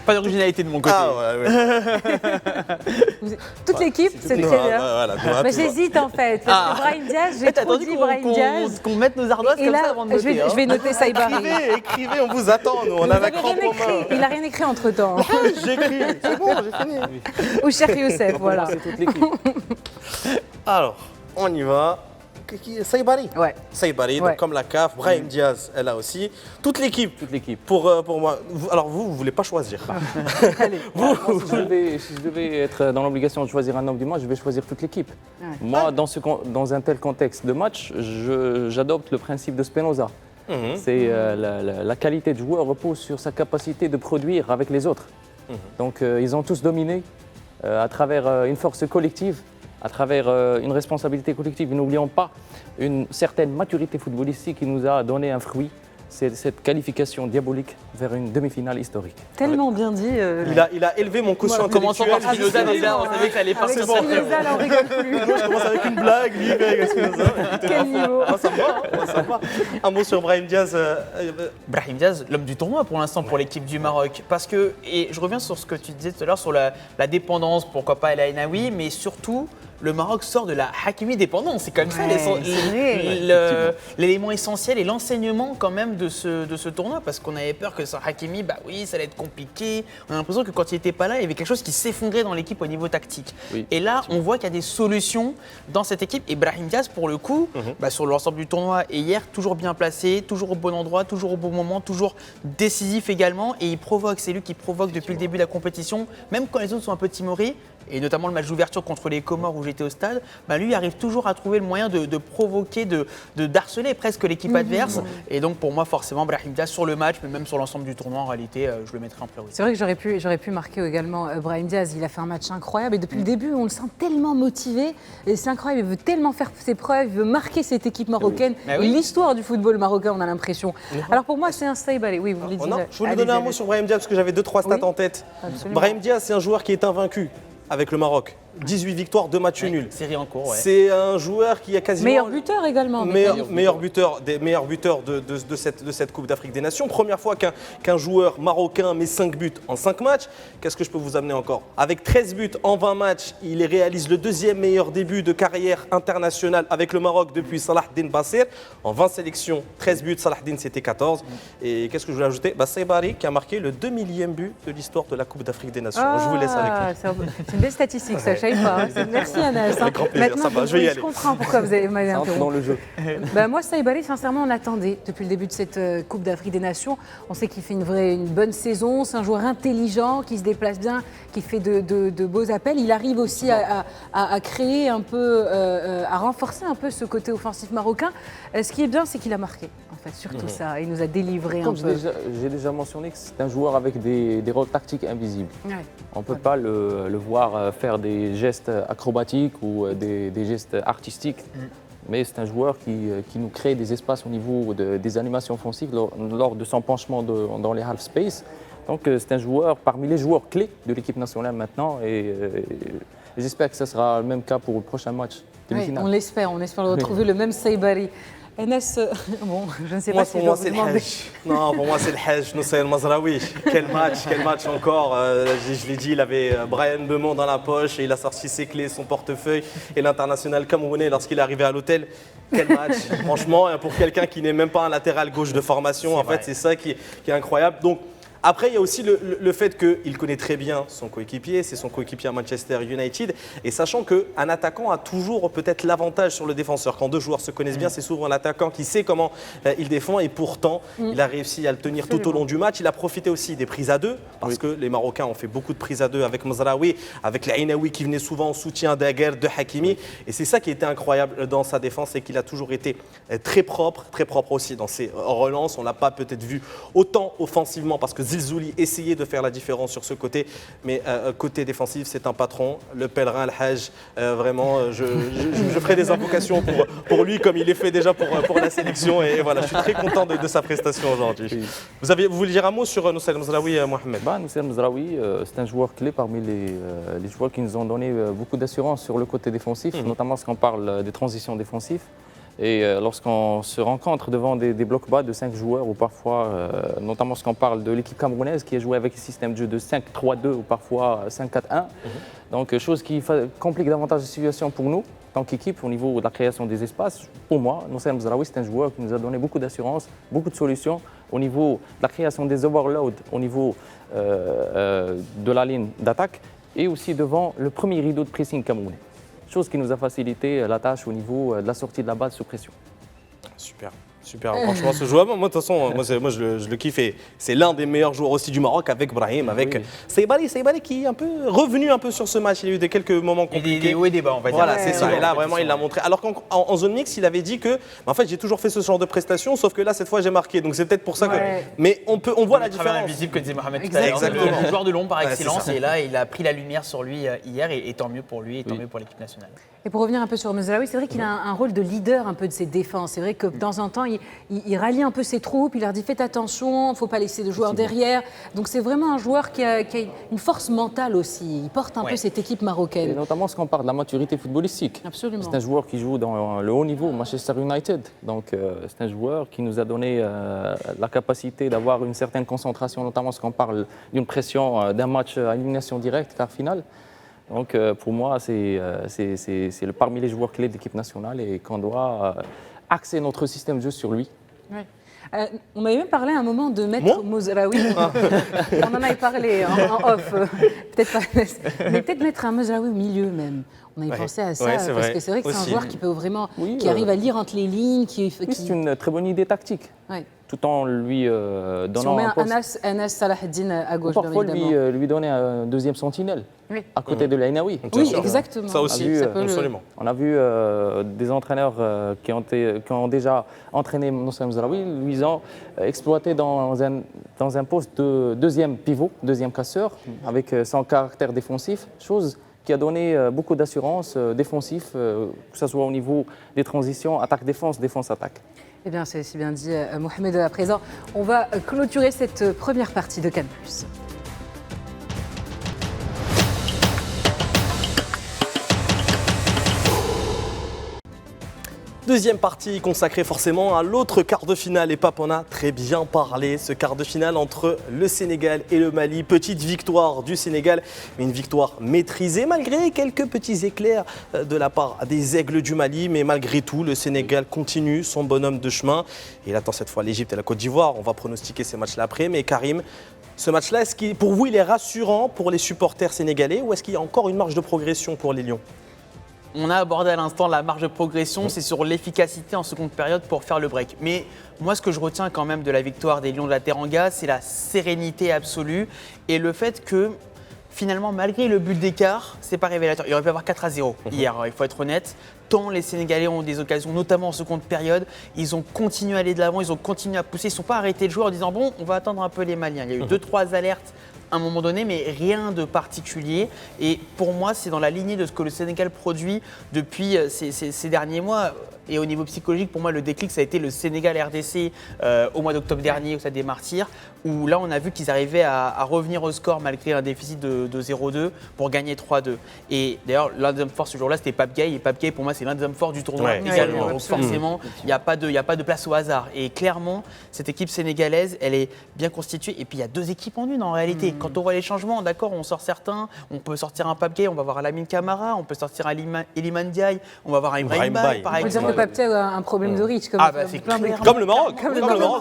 Pas d'originalité de mon côté. Ah ouais. Toute l'équipe, c'est très bien. Voilà, mais j'hésite en fait. Parce que Brahim Diaz, j'ai trop dit Brahim Diaz. Qu'on mette nos ardoises comme ça avant de noter. Je vais noter Saibari. Écrivez, on vous attend, nous. On a la crampe en main. Il n'a rien écrit entre-temps. J'écris, c'est bon, j'ai fini. Ou Cheikh Youssef, voilà. C'est toute l'équipe. Alors, on y va. Saibari. Ouais. Saibari, donc comme la CAF, Brahim Diaz, elle a aussi. Toute l'équipe. Toute l'équipe. Pour moi. Alors vous ne voulez pas choisir. Allez. Si je devais être dans l'obligation de choisir un homme du match, je vais choisir toute l'équipe. Ouais. Moi, dans un tel contexte de match, j'adopte le principe de Spinoza. C'est la qualité du joueur repose sur sa capacité de produire avec les autres. Donc ils ont tous dominé à travers une force collective, à travers une responsabilité collective. Et n'oublions pas une certaine maturité footballistique qui nous a donné un fruit, c'est cette qualification diabolique vers une demi-finale historique. Tellement bien dit. Il a élevé mon quotient intellectuel. Commençons par Spinoza déjà, on savait que ça allait partir sur Spinoza, là, on rigole plus. Moi, je commence avec une blague, lui, avec Spinoza. Quel niveau. Ça va. Un mot sur Brahim Diaz. Brahim Diaz, l'homme du tournoi pour l'instant pour l'équipe du Maroc. Parce que, et je reviens sur ce que tu disais tout à l'heure sur la dépendance, pourquoi pas El Ainaoui, mais surtout le Maroc sort de la Hakimi dépendance. C'est comme ça c'est l'élément essentiel et l'enseignement quand même de ce tournoi, parce qu'on avait peur que sans Hakimi, bah oui, ça allait être compliqué. On a l'impression que quand il n'était pas là, il y avait quelque chose qui s'effondrait dans l'équipe au niveau tactique. Oui. Et là, on voit qu'il y a des solutions dans cette équipe. Et Brahim Diaz, pour le coup, sur l'ensemble du tournoi et hier, toujours bien placé, toujours au bon endroit, toujours au bon moment, toujours décisif également. Et il provoque, c'est lui qui provoque depuis le début de la compétition, même quand les autres sont un peu timorés. Et notamment le match d'ouverture contre les Comores où j'étais au stade, lui il arrive toujours à trouver le moyen de provoquer, d'harceler presque l'équipe adverse. Et donc pour moi forcément Brahim Diaz sur le match, mais même sur l'ensemble du tournoi en réalité, je le mettrai en priorité. C'est vrai que j'aurais pu marquer également Brahim Diaz. Il a fait un match incroyable et depuis le début on le sent tellement motivé. Et c'est incroyable, il veut tellement faire ses preuves, il veut marquer cette équipe marocaine. L'histoire du football marocain, on a l'impression. Alors pour moi c'est un Saïbalé. Oui, vous voulez dire. Je voulais donner un mot sur Brahim Diaz parce que j'avais 2-3 stats en tête. Absolument. Brahim Diaz, c'est un joueur qui est invaincu avec le Maroc. 18 victoires, 2 matchs nuls. Série en cours, ouais. C'est un joueur qui a quasiment... Meilleur buteur également. Meilleur buteur de cette Coupe d'Afrique des Nations. Première fois qu'un joueur marocain met 5 buts en 5 matchs. Qu'est-ce que je peux vous amener encore? Avec 13 buts en 20 matchs, il réalise le 2e meilleur début de carrière internationale avec le Maroc depuis Salah Din Basir. En 20 sélections, 13 buts, Salah Din c'était 14. Et qu'est-ce que je voulais ajouter? Saïbari qui a marqué le 2 millième but de l'histoire de la Coupe d'Afrique des Nations. Je vous laisse avec lui. C'est une belle statistique, ça. Je savais pas. Merci Anas. Avec grand plaisir, Maintenant, ça va, je vais y aller. Je comprends pourquoi vous m'avez interrompu. Dans le jeu. Moi, Saïbari, sincèrement, on l'attendait depuis le début de cette Coupe d'Afrique des Nations. On sait qu'il fait une bonne saison. C'est un joueur intelligent, qui se déplace bien, qui fait de beaux appels. Il arrive aussi à créer un peu, à renforcer un peu ce côté offensif marocain. Ce qui est bien, c'est qu'il a marqué, en fait, surtout ça. Il nous a délivré un peu. J'ai déjà mentionné que c'est un joueur avec des rôles tactiques invisibles. Ouais. On ne peut pas le voir faire des gestes acrobatiques ou des gestes artistiques. Mais c'est un joueur qui nous crée des espaces au niveau des animations offensives lors de son penchement dans les half space. Donc c'est un joueur parmi les joueurs clés de l'équipe nationale maintenant et j'espère que ce sera le même cas pour le prochain match demi-finale. On l'espère de retrouver le même Saïbari. Enes, bon, je ne sais pas si pour moi c'est le Hajj. Non, pour moi c'est le Hajj, Nusayr Mazraoui. Quel match encore. Je l'ai dit, il avait Brian Bemont dans la poche et il a sorti ses clés, son portefeuille et l'international camerounais lorsqu'il est arrivé à l'hôtel. Quel match, franchement, pour quelqu'un qui n'est même pas un latéral gauche de formation, en fait, c'est ça qui est incroyable. Donc, après, il y a aussi le fait qu'il connaît très bien son coéquipier, c'est son coéquipier à Manchester United. Et sachant qu'un attaquant a toujours peut-être l'avantage sur le défenseur. Quand deux joueurs se connaissent bien, c'est souvent l'attaquant qui sait comment il défend. Et pourtant, il a réussi à le tenir tout au long du match. Il a profité aussi des prises à deux, parce que les Marocains ont fait beaucoup de prises à deux avec Mazraoui, avec l'Ainaoui qui venait souvent en soutien d'Aguer, de Hakimi. Et c'est ça qui était incroyable dans sa défense, c'est qu'il a toujours été très propre aussi dans ses relances. On ne l'a pas peut-être vu autant offensivement, parce que Zilzouli essayait de faire la différence sur ce côté, mais côté défensif, c'est un patron, le pèlerin, le Hajj. Vraiment, je ferai des invocations pour lui, comme il est fait déjà pour la sélection. Et voilà, je suis très content de sa prestation aujourd'hui. Oui. Vous voulez dire un mot sur Nusayr Mazraoui, Mohamed? Nusayr Mazraoui, c'est un joueur clé parmi les joueurs qui nous ont donné beaucoup d'assurance sur le côté défensif, notamment lorsqu'on parle des transitions défensives. Et lorsqu'on se rencontre devant des blocs bas de 5 joueurs, ou parfois, notamment lorsqu'on parle de l'équipe camerounaise qui a joué avec un système de jeu de 5-3-2 ou parfois 5-4-1, donc chose qui complique davantage la situation pour nous, en tant qu'équipe, au niveau de la création des espaces. Pour moi, Nusayr Mazraoui, c'est un joueur qui nous a donné beaucoup d'assurance, beaucoup de solutions au niveau de la création des overloads, au niveau de la ligne d'attaque et aussi devant le premier rideau de pressing camerounais. Chose qui nous a facilité la tâche au niveau de la sortie de la balle sous pression. Super. Franchement, ce joueur, moi, de toute façon, moi je le kiffe. C'est l'un des meilleurs joueurs aussi du Maroc avec Brahim, avec Saïbari qui est un peu revenu un peu sur ce match. Il y a eu quelques moments compliqués. Des hauts et des bas, on va dire. Voilà, c'est ça. Et là, vraiment, il l'a montré. Alors qu'en zone mixte, il avait dit que, en fait, j'ai toujours fait ce genre de prestations, sauf que là, cette fois, j'ai marqué. Donc c'est peut-être pour ça que. Mais on voit la différence. Invisible que disait Mohamed tout à l'heure. Le joueur de l'ombre par excellence. Et là, il a pris la lumière sur lui hier. Et tant mieux pour lui, et tant mieux pour l'équipe nationale. Et pour revenir un peu sur Mazraoui, c'est vrai qu'il a un rôle de leader un peu de ses défenses. C'est vrai que de temps en temps, il rallie un peu ses troupes, il leur dit faites attention, il ne faut pas laisser de joueurs derrière. Donc c'est vraiment un joueur qui a une force mentale aussi. Il porte un peu cette équipe marocaine. Et notamment ce qu'on parle de la maturité footballistique. Absolument. C'est un joueur qui joue dans le haut niveau, Manchester United. Donc c'est un joueur qui nous a donné la capacité d'avoir une certaine concentration, notamment ce qu'on parle d'une pression d'un match à élimination directe, quart finale. Donc pour moi, c'est parmi les joueurs clés de l'équipe nationale et qu'on doit axer notre système de jeu sur lui. Ouais. On m'avait même parlé à un moment de mettre Mozraoui. On en avait parlé en off. Peut-être pas, mais peut-être mettre un Mozraoui au milieu même. On avait pensé à ça parce que c'est vrai que c'est un joueur qui peut vraiment, qui arrive à lire entre les lignes. C'est une très bonne idée tactique. Ouais. Tout en lui donnant si on met un poste. Anas Salahdine à gauche, parfois lui donner un deuxième sentinelle à côté de l'Ainaoui. Oui, exactement. Ça aussi, absolument. On a vu des entraîneurs qui ont déjà entraîné Moussa Mzraoui, lui ont exploité dans un poste de deuxième pivot, deuxième casseur, avec son caractère défensif, chose qui a donné beaucoup d'assurance défensif, que ce soit au niveau des transitions, attaque-défense, défense-attaque. Eh bien, c'est si bien dit, Mohamed. À présent, on va clôturer cette première partie de Cannes+. Deuxième partie consacrée forcément à l'autre quart de finale. Et Pape en a très bien parlé. Ce quart de finale entre le Sénégal et le Mali. Petite victoire du Sénégal, mais une victoire maîtrisée malgré quelques petits éclairs de la part des Aigles du Mali. Mais malgré tout, le Sénégal continue son bonhomme de chemin. Et il attend cette fois l'Égypte et la Côte d'Ivoire. On va pronostiquer ces matchs-là après. Mais Karim, ce match-là, pour vous, il est rassurant pour les supporters sénégalais ou est-ce qu'il y a encore une marge de progression pour les Lions ? On a abordé à l'instant la marge de progression, c'est sur l'efficacité en seconde période pour faire le break. Mais moi, ce que je retiens quand même de la victoire des Lions de la Teranga, c'est la sérénité absolue et le fait que finalement, malgré le but d'écart, c'est pas révélateur. Il aurait pu y avoir 4-0 hier, il faut être honnête. Tant les Sénégalais ont des occasions, notamment en seconde période, ils ont continué à aller de l'avant, ils ont continué à pousser, ils ne sont pas arrêtés de jouer en disant bon, on va attendre un peu les Maliens. Il y a eu 2-3 alertes à un moment donné, mais rien de particulier. Et pour moi, c'est dans la lignée de ce que le Sénégal produit depuis ces derniers mois. Et au niveau psychologique, pour moi, le déclic, ça a été le Sénégal-RDC au mois d'octobre dernier, au Stade des Martyrs, où là, on a vu qu'ils arrivaient à revenir au score malgré un déficit de 0-2 pour gagner 3-2. Et d'ailleurs, l'un des hommes forts ce jour-là, c'était Pape Gueye. Et Pape Gueye, pour moi, c'est l'un des hommes forts du tournoi également. Donc forcément, il n'y a pas de place au hasard. Et clairement, cette équipe sénégalaise, elle est bien constituée. Et puis, il y a deux équipes en une en réalité. Quand on voit les changements, d'accord, on sort certains. On peut sortir un Pape Gueye, on va voir Lamine Camara, on peut sortir un Iliman Ndiaye, on va voir un Ibrahim Baye, par exemple. Pape Gueye a un problème de riche, comme le Maroc,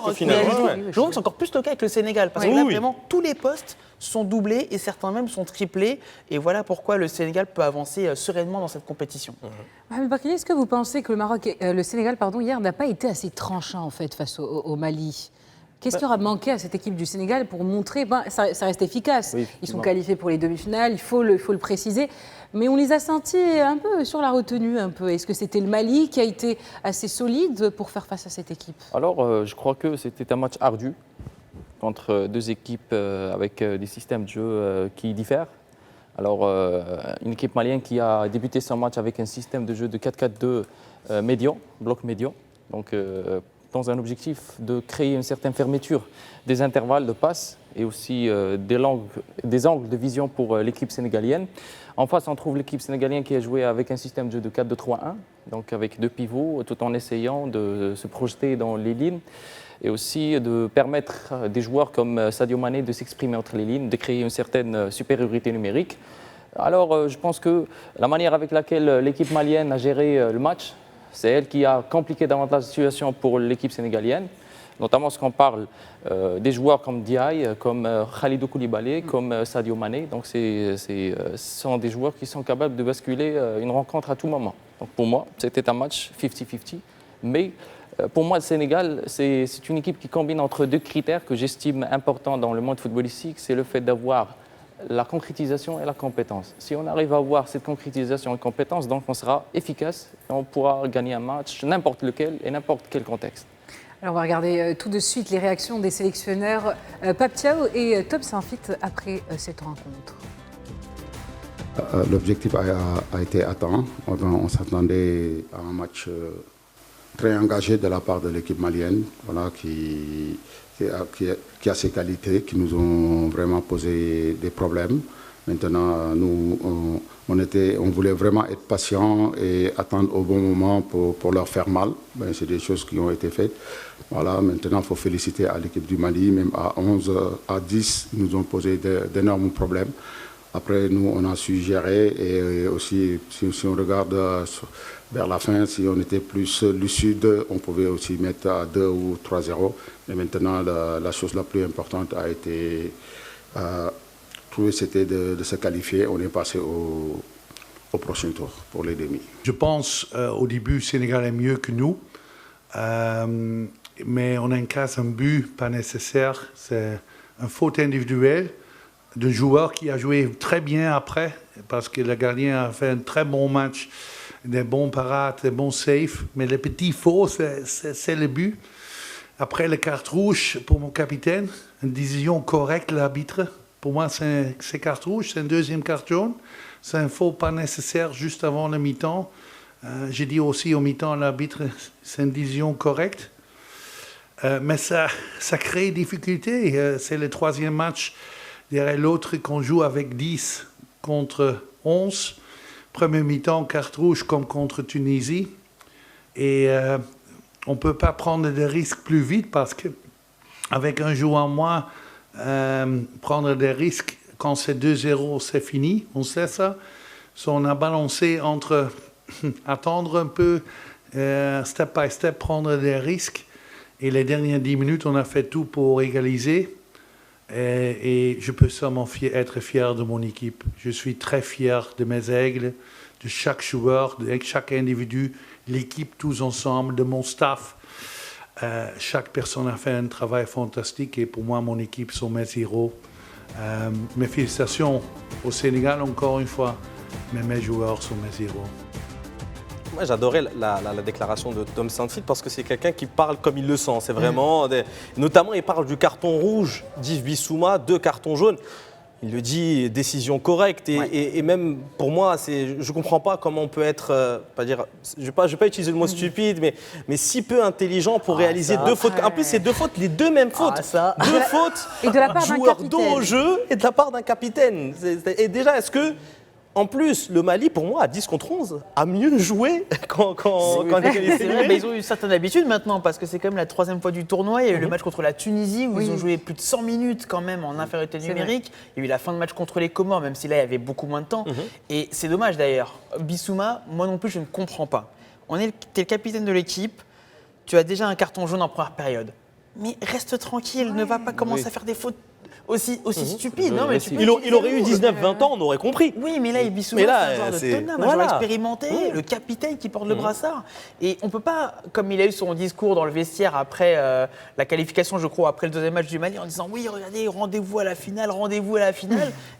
au final. Je pense que c'est encore plus le cas avec le Sénégal, parce que là, vraiment, tous les postes sont doublés et certains même sont triplés. Et voilà pourquoi le Sénégal peut avancer sereinement dans cette compétition. Mohamed Bakili, est-ce que vous pensez que le Sénégal, hier, n'a pas été assez tranchant en fait face au Mali ? Qu'est-ce qui aura manqué à cette équipe du Sénégal pour montrer ça reste efficace. Oui, ils sont qualifiés pour les demi-finales, il faut le préciser. Mais on les a sentis un peu sur la retenue. Est-ce que c'était le Mali qui a été assez solide pour faire face à cette équipe ? Alors, je crois que c'était un match ardu entre deux équipes avec des systèmes de jeu qui diffèrent. Alors, une équipe malienne qui a débuté son match avec un système de jeu de 4-4-2 médian, bloc médian. Donc, dans un objectif de créer une certaine fermeture des intervalles de passe et aussi des angles de vision pour l'équipe sénégalienne. En face, on trouve l'équipe sénégalienne qui a joué avec un système de jeu de 4-2-3-1, donc avec deux pivots, tout en essayant de se projeter dans les lignes et aussi de permettre à des joueurs comme Sadio Mané de s'exprimer entre les lignes, de créer une certaine supériorité numérique. Alors, je pense que la manière avec laquelle l'équipe malienne a géré le match, c'est elle qui a compliqué davantage la situation pour l'équipe sénégalienne, notamment lorsqu'on parle des joueurs comme Diaye, comme Khalidou Koulibaly, comme Sadio Mané. Donc ce sont des joueurs qui sont capables de basculer une rencontre à tout moment. Donc pour moi, c'était un match 50-50. Mais pour moi, le Sénégal, c'est une équipe qui combine entre deux critères que j'estime importants dans le monde footballistique. C'est le fait d'avoir la concrétisation et la compétence. Si on arrive à avoir cette concrétisation et compétence, donc on sera efficace et on pourra gagner un match, n'importe lequel et n'importe quel contexte. Alors on va regarder tout de suite les réactions des sélectionneurs Pape Thiaw et Top Saint-Fit après cette rencontre. L'objectif a été atteint. On s'attendait à un match très engagé de la part de l'équipe malienne, voilà, qui a ses qualités, qui nous ont vraiment posé des problèmes. Maintenant, nous, on voulait vraiment être patient et attendre au bon moment pour leur faire mal. Ben, c'est des choses qui ont été faites. Voilà, maintenant, il faut féliciter à l'équipe du Mali. Même à 11, à 10, ils nous ont posé d'énormes problèmes. Après, nous, on a su gérer et aussi, si on regarde vers la fin, si on était plus lucide, on pouvait aussi mettre à 2 ou 3-0. Mais maintenant, la chose la plus importante a été, c'était de se qualifier. On est passé au prochain tour pour les demi. Je pense au début, le Sénégal est mieux que nous. Mais on encaisse un but pas nécessaire. C'est une faute individuelle d'un joueur qui a joué très bien après, parce que le gardien a fait un très bon match, des bons parades, des bons saves. Mais le petit faux, c'est le but. Après le carte rouge pour mon capitaine, une décision correcte de l'arbitre. Pour moi, c'est carte rouge, c'est un deuxième carte jaune. C'est un faux pas nécessaire juste avant le mi-temps. J'ai dit aussi au mi-temps, l'arbitre, c'est une décision correcte. Mais ça crée des difficultés. C'est le 3e match derrière l'autre qu'on joue avec 10 contre 11. Premier mi-temps, carte rouge comme contre Tunisie. Et on ne peut pas prendre des risques plus vite parce qu'avec un joueur en moins, prendre des risques quand c'est 2-0, c'est fini. On sait ça. On a balancé entre attendre un peu, step by step, prendre des risques. Et les dernières 10 minutes, on a fait tout pour égaliser. Et je peux seulement être fier de mon équipe. Je suis très fier de mes aigles, de chaque joueur, de chaque individu, l'équipe tous ensemble, de mon staff. Chaque personne a fait un travail fantastique et pour moi, mon équipe sont mes héros. Mes félicitations au Sénégal encore une fois, mais mes joueurs sont mes héros. Moi, j'adorais la déclaration de Tom Saintfiet parce que c'est quelqu'un qui parle comme il le sent. C'est vraiment, notamment, il parle du carton rouge d'Yves Bissouma, 2 cartons jaunes. Il le dit, décision correcte. Et même pour moi, je ne comprends pas comment on peut être, je ne vais pas utiliser le mot stupide, mais si peu intelligent pour réaliser 2 fautes. En plus, c'est 2 fautes, les 2 mêmes fautes. 2 fautes, et de la part d'un joueur capitaine. dos au jeu et de la part d'un capitaine. Et déjà, est-ce que... En plus, le Mali, pour moi, à 10 contre 11, a mieux joué quand c'est vrai, mais ils ont eu une certaine habitude maintenant, parce que c'est quand même la 3e fois du tournoi. Il y a eu le match contre la Tunisie, où ils ont joué plus de 100 minutes quand même en infériorité numérique. Il y a eu la fin de match contre les Comores, même si là, il y avait beaucoup moins de temps. Et c'est dommage d'ailleurs. Bissouma, moi non plus, je ne comprends pas. T'es le capitaine de l'équipe, tu as déjà un carton jaune en première période. Mais reste tranquille, ne va pas commencer à faire des fautes aussi stupide. Non, mais il aurait eu 19-20 ans, on aurait compris. Oui, mais là, Bissouma, c'est un joueur de Tottenham, un joueur expérimenté, le capitaine qui porte le brassard. Et on ne peut pas, comme il a eu son discours dans le vestiaire après la qualification, je crois, après le 2e match du Mali, en disant oui, regardez, rendez-vous à la finale,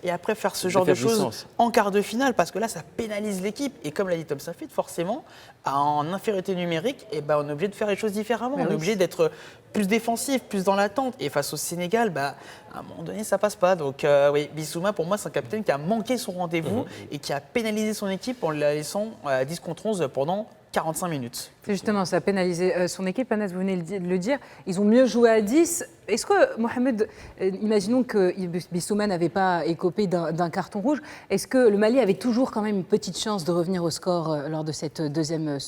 et après faire ce genre de choses en quart de finale, parce que là, ça pénalise l'équipe. Et comme l'a dit Tom Saintfiet, forcément, en infériorité numérique, on est obligé de faire les choses différemment. On est obligé d'être plus défensif, plus dans l'attente. Et face au Sénégal, à un moment donné, ça passe pas. Donc oui, Bissouma, pour moi, c'est un capitaine qui a manqué son rendez-vous et qui a pénalisé son équipe en la laissant à 10 contre 11 pendant 45 minutes. C'est justement, ça a pénalisé son équipe. Anas, vous venez de le dire. Ils ont mieux joué à 10. Est-ce que, Mohamed, imaginons que Bissouma n'avait pas écopé d'un carton rouge, est-ce que le Mali avait toujours quand même une petite chance de revenir au score lors de cette deuxième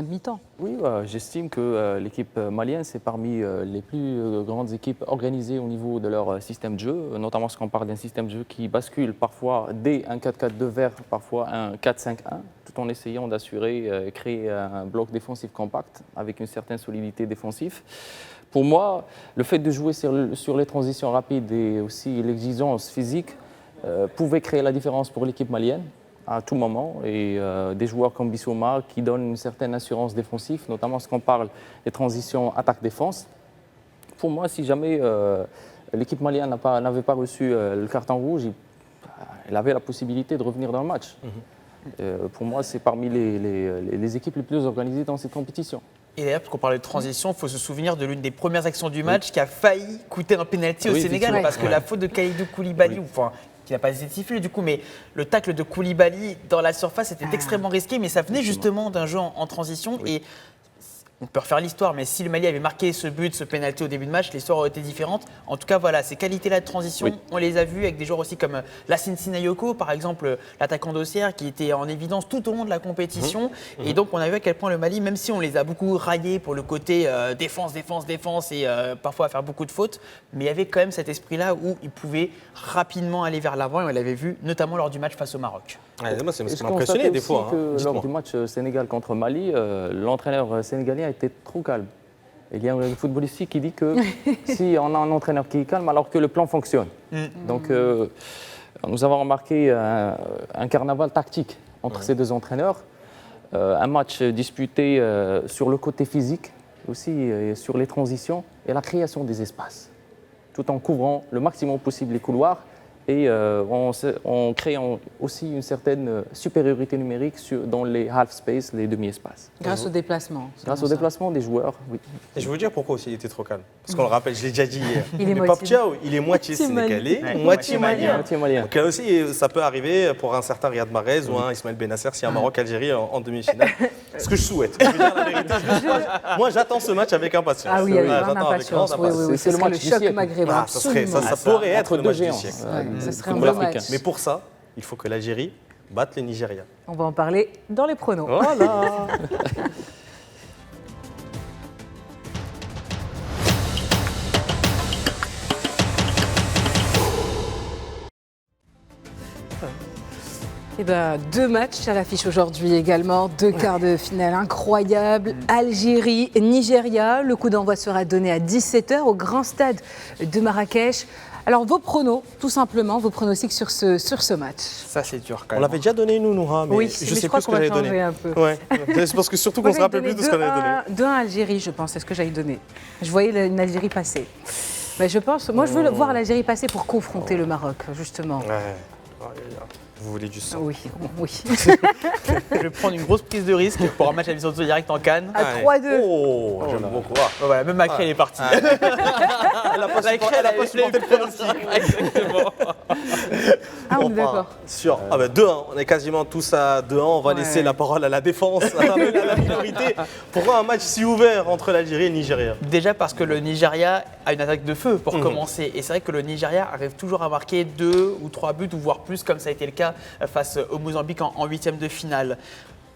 mi-temps? Oui, j'estime que l'équipe malienne, c'est parmi les plus grandes équipes organisées au niveau de leur système de jeu, notamment parce qu'on parle d'un système de jeu qui bascule parfois dès un 4-4-2 vers parfois un 4-5-1, tout en essayant d'assurer, créer un bloc défensif compact avec une certaine solidité défensive. Pour moi, le fait de jouer sur les transitions rapides et aussi l'exigence physique pouvait créer la différence pour l'équipe malienne à tout moment. Et des joueurs comme Bissouma qui donnent une certaine assurance défensive, notamment lorsqu'on parle des transitions attaque-défense. Pour moi, si jamais l'équipe malienne n'avait pas reçu le carton rouge, elle avait la possibilité de revenir dans le match. Pour moi, c'est parmi les équipes les plus organisées dans cette compétition. Et d'ailleurs, parce qu'on parlait de transition, il faut se souvenir de l'une des premières actions du match qui a failli coûter un pénalty au Sénégal, parce que la faute de Kalidou Koulibaly, qui n'a pas été sifflé du coup, mais le tacle de Koulibaly dans la surface était extrêmement risqué, mais ça venait justement d'un jeu en transition. Et on peut refaire l'histoire, mais si le Mali avait marqué ce but, ce pénalty au début de match, l'histoire aurait été différente. En tout cas, voilà, ces qualités-là de transition, on les a vues avec des joueurs aussi comme Lassine Sinayoko, par exemple, l'attaquant d'Auxerre, qui était en évidence tout au long de la compétition. Et donc, on a vu à quel point le Mali, même si on les a beaucoup raillés pour le côté défense et parfois faire beaucoup de fautes, mais il y avait quand même cet esprit-là où ils pouvaient rapidement aller vers l'avant, et on l'avait vu notamment lors du match face au Maroc. Moi, c'est ce qui m'a impressionné des fois. Lors du match Sénégal contre Mali, l'entraîneur sénégalais a été trop calme. Il y a un footballeur ici qui dit que si on a un entraîneur qui est calme alors que le plan fonctionne. Donc nous avons remarqué un carnaval tactique entre ces deux entraîneurs. Un match disputé sur le côté physique, aussi sur les transitions et la création des espaces, tout en couvrant le maximum possible les couloirs et en créant aussi une certaine supériorité numérique dans les half space, les demi-espaces. Grâce au déplacement. Grâce au déplacement des joueurs, oui. Et je vais vous dire pourquoi aussi il était trop calme. Parce qu'on le rappelle, je l'ai déjà dit hier. Il est mais Pape Thiaw, il est moitié sénégalais, moitié malien. Donc là aussi, ça peut arriver pour un certain Riyad Mahrez ou un Ismaël Benasser s'il y a un Maroc-Algérie en demi-finale. Ce que je souhaite. Je veux dire la vérité. Moi, j'attends ce match avec impatience. Ah oui, avec grande j'attends avec grande impatience. Oui, C'est le match le du choc siècle. maghrébin. Ça pourrait être le match du siècle. Ce serait un beau match. Mais pour ça, il faut que l'Algérie batte le Nigeria. On va en parler dans les pronos. Voilà. Eh ben, 2 matchs à l'affiche aujourd'hui également, 2 quarts de finale incroyables. Algérie, Nigeria. Le coup d'envoi sera donné à 17h au grand stade de Marrakech. Alors, vos pronos, tout simplement, vos pronostics sur ce match. Ça, c'est dur quand On même. l'avait déjà donné, nous, Noura, mais Oui, je mais sais crois plus ce qu'on que va j'avais changer donné. un peu. Ouais. C'est parce que surtout qu'on se rappelle plus de ce qu'on avait donné. 2-1 Algérie, je pense, c'est ce que j'avais donné. Je voyais une Algérie passer. Mais je pense, moi, je veux voir l'Algérie passer pour confronter le Maroc, justement. Ouais. Vous voulez du sang? Oui. Je vais prendre une grosse prise de risque pour un match à vision direct en Cannes. À 3-2. Oh, j'aime beaucoup. Voilà, même Macré, elle est partie. Elle n'a pas supporté le pronostic. Exactement. On est d'accord. Sûr. 2-1. On est quasiment tous à 2-1. On va laisser la parole à la défense, à la minorité. Pourquoi un match si ouvert entre l'Algérie et le Nigeria? Déjà parce que le Nigeria a une attaque de feu pour commencer. Et c'est vrai que le Nigeria arrive toujours à marquer 2 ou 3 buts, ou voire plus, comme ça a été le cas face au Mozambique en huitième de finale.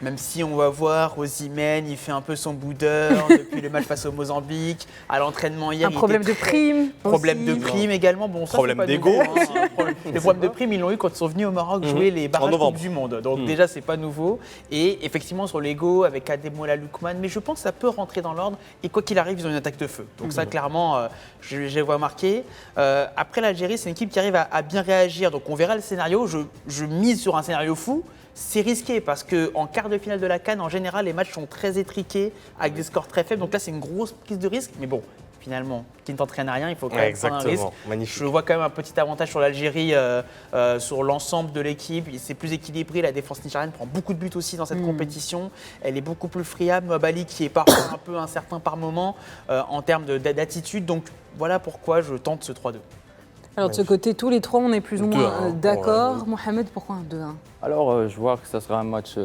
Même si on va voir Osimhen, il fait un peu son boudeur depuis le match face au Mozambique. À l'entraînement hier, un problème de prime. Problème de prime également. Bon, ça, problème d'ego. Les problèmes de prime, ils l'ont eu quand ils sont venus au Maroc jouer les barrages Coupe du Monde. Donc déjà, c'est pas nouveau. Et effectivement, sur l'ego, avec Ademola Lookman, mais je pense que ça peut rentrer dans l'ordre. Et quoi qu'il arrive, ils ont une attaque de feu. Donc ça, clairement, je les vois marquer. Après, l'Algérie, c'est une équipe qui arrive à bien réagir. Donc on verra le scénario. Je mise sur un scénario fou. C'est risqué parce qu'en quart de finale de la CAN, en général, les matchs sont très étriqués, avec des scores très faibles. Donc là, c'est une grosse prise de risque. Mais bon, finalement, qui ne t'entraîne à rien, il faut quand même prendre un risque. Magnifique. Je vois quand même un petit avantage sur l'Algérie, sur l'ensemble de l'équipe. C'est plus équilibré. La défense nigériane prend beaucoup de buts aussi dans cette compétition. Elle est beaucoup plus friable. Mobali qui est parfois un peu incertain par moment en termes d'attitude. Donc voilà pourquoi je tente ce 3-2. Alors de ce côté, tous les 3, on est plus ou moins d'accord. Mohamed, pourquoi un 2-1? Alors, je vois que ça sera un match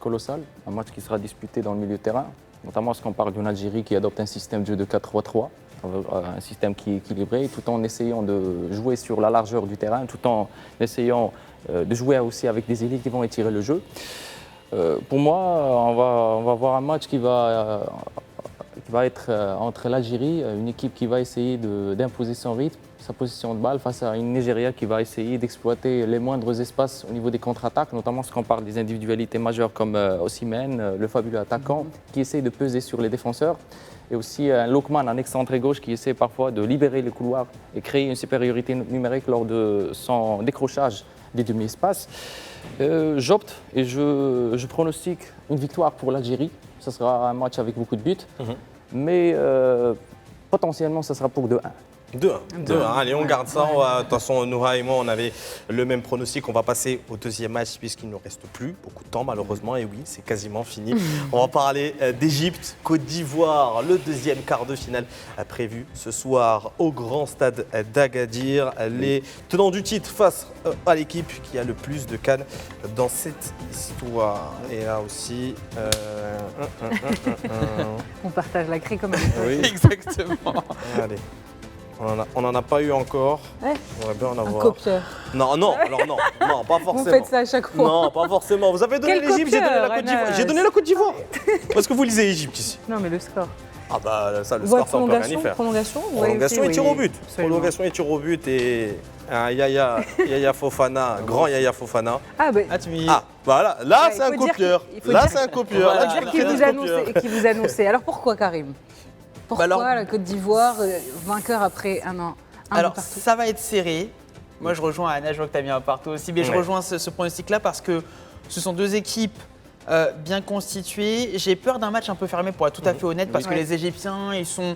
colossal, un match qui sera disputé dans le milieu de terrain, notamment parce qu'on parle d'une Algérie qui adopte un système de jeu de 4-3-3, un système qui est équilibré, tout en essayant de jouer sur la largeur du terrain, tout en essayant de jouer aussi avec des élites qui vont étirer le jeu. Pour moi, on va voir un match qui va être entre l'Algérie, une équipe qui va essayer d'imposer son rythme, sa position de balle face à une Nigeria qui va essayer d'exploiter les moindres espaces au niveau des contre-attaques, notamment parce qu'on parle des individualités majeures comme Osimhen, le fabuleux attaquant, qui essaye de peser sur les défenseurs, et aussi un Lookman, un excentré gauche, qui essaie parfois de libérer les couloirs et créer une supériorité numérique lors de son décrochage des demi-espaces. J'opte et je pronostique une victoire pour l'Algérie. Ce sera un match avec beaucoup de buts, mais potentiellement, ça sera pour 2-1. 2-1. Allez, on garde ça. De toute façon, Noura et moi, on avait le même pronostic. On va passer au deuxième match puisqu'il ne nous reste plus beaucoup de temps, malheureusement. Et oui, c'est quasiment fini. On va parler d'Égypte, Côte d'Ivoire. Le deuxième quart de finale prévu ce soir au grand stade d'Agadir. Les tenants du titre face à l'équipe qui a le plus de CAN dans cette histoire. Et là aussi... On partage la craie comme un Oui, exactement. Allez. On n'en a pas eu encore. Ouais. On aurait bien en Un avoir. copieur. Non, alors non, pas forcément. Vous faites ça à chaque fois. Non, pas forcément. Vous avez donné Quel l'Égypte, j'ai donné la copieur, Côte d'Ivoire. Anas. J'ai donné la Côte d'Ivoire. Parce que vous lisez Égypte ici. Non, mais le score. Ah bah ça, le Ouais, score, ça on peut rien y faire. Prolongation Prolongation et tir au but. Absolument. Prolongation et tir au but et un Yaya Fofana, grand Yaya Fofana. Ah ben. Ah, voilà, là Ouais, c'est un il faut dire copieur. qu'il- il faut Là dire- c'est un copieur. Il Là, faut tu dire fais qui un vous annonçait. copieur. Qui vous annonçait. Alors pourquoi, Karim? Pourquoi alors- la Côte d'Ivoire, vainqueur après un an? Alors, ça va être serré. Moi, je rejoins Anna, je vois que tu as mis un partout aussi. Mais je rejoins ce pronostic-là parce que ce sont deux équipes bien constituées. J'ai peur d'un match un peu fermé, pour être tout à fait honnête, parce que les Égyptiens, ils sont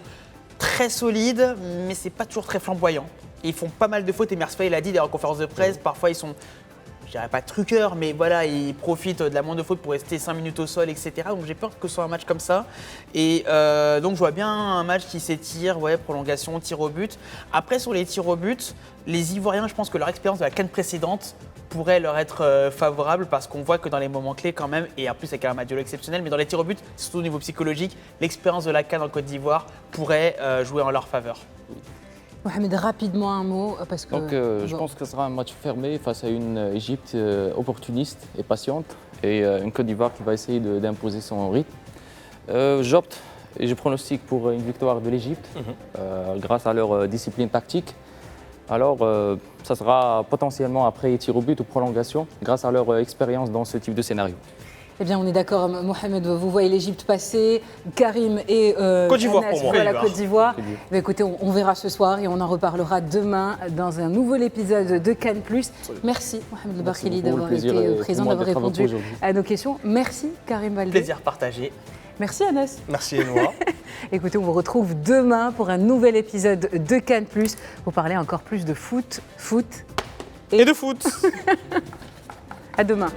très solides, mais c'est pas toujours très flamboyant. Ils font pas mal de fautes, et Mersfay l'a dit d'ailleurs en conférence de presse. Parfois, ils sont, je dirais pas truqueurs, mais voilà, ils profitent de la moindre faute pour rester 5 minutes au sol, etc. Donc j'ai peur que ce soit un match comme ça. Et donc je vois bien un match qui s'étire, prolongation, tir au but. Après, sur les tirs au but, les Ivoiriens, je pense que leur expérience de la CAN précédente pourrait leur être favorable parce qu'on voit que dans les moments clés quand même, et en plus c'est quand même un duel exceptionnel, mais dans les tirs au but, surtout au niveau psychologique, l'expérience de la CAN en Côte d'Ivoire pourrait jouer en leur faveur. Mohamed, rapidement un mot parce que. Donc je pense que ce sera un match fermé face à une Égypte opportuniste et patiente et une Côte d'Ivoire qui va essayer d'imposer son rythme. J'opte et je pronostique pour une victoire de l'Égypte grâce à leur discipline tactique. Alors ça sera potentiellement après tir au but ou prolongation grâce à leur expérience dans ce type de scénario. Eh bien, on est d'accord, Mohamed, vous voyez l'Égypte passer, Karim et Côte d'Ivoire Anas, pour moi. voient la Côte d'Ivoire. Mais écoutez, on verra ce soir et on en reparlera demain dans un nouvel épisode de CAN+. Merci, Mohamed Bakhili, d'avoir été présent, d'avoir répondu à nos questions. Merci, Karim Baldé. Plaisir partagé. Merci, Anas. Merci, Noah. Écoutez, on vous retrouve demain pour un nouvel épisode de CAN+, pour parler encore plus de foot et de foot. À demain.